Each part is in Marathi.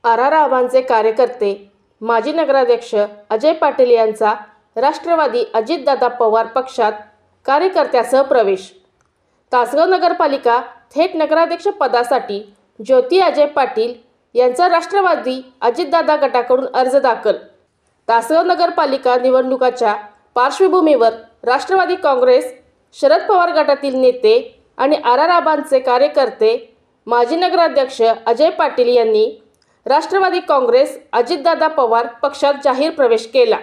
आबांचे कार्यकर्ते माजी नगराध्यक्ष अजय पाटील यांचा राष्ट्रवादी अजितदादा पवार पक्षात कार्यकर्त्यासह प्रवेश। तासगाव नगरपालिका थेट नगराध्यक्ष पदासाठी ज्योती अजय पाटील यांचा राष्ट्रवादी अजितदादा गटाकडून अर्ज दाखल। तासगाव नगरपालिका निवडणुकाच्या पार्श्वभूमीवर राष्ट्रवादी काँग्रेस शरद पवार गटातील नेते आणि आबांचे कार्यकर्ते माजी नगराध्यक्ष अजय पाटील यांनी राष्ट्रवादी काँग्रेस अजितदादा पवार पक्षात जाहीर प्रवेश केला।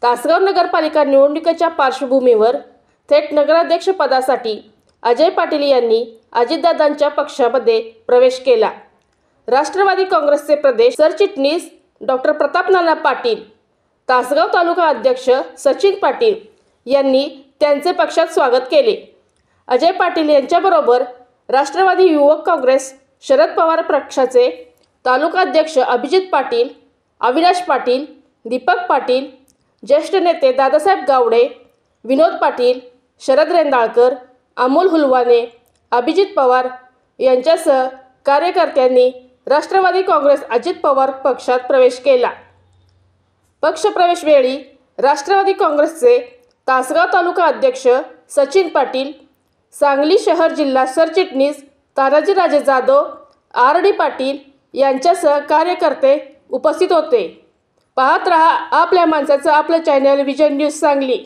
तासगाव नगरपालिका निवडणुकीच्या पार्श्वभूमीवर थेट नगराध्यक्ष पदासाठी अजय पाटील यांनी अजितदादांच्या पक्षामध्ये प्रवेश केला। राष्ट्रवादी काँग्रेसचे प्रदेश सरचिटणीस डॉक्टर प्रतापनाना पाटील, तासगाव तालुका अध्यक्ष सचिन पाटील यांनी त्यांचे पक्षात स्वागत केले। अजय पाटील यांच्याबरोबर राष्ट्रवादी युवक काँग्रेस शरद पवार पक्षाचे तालुका अध्यक्ष अभिजित पाटील, अविनाश पाटील, दीपक पाटील, ज्येष्ठ नेते दादासाहेब गावडे, विनोद पाटील, शरद रेंदाळकर, अमोल हुलवाने, अभिजित पवार यांच्यासह कार्यकर्त्यांनी राष्ट्रवादी काँग्रेस अजित पवार पक्षात प्रवेश केला। पक्षप्रवेशवेळी राष्ट्रवादी काँग्रेसचे तासगाव तालुका अध्यक्ष सचिन पाटील, सांगली शहर जिल्हा सरचिटणीस तानाजीराजे जाधव, आर.डी. पाटील यांच्यासह कार्यकर्ते उपस्थित होते। पाहत रहा आपल्या माणसाचं आपलं चॅनल विजन न्यूज सांगली।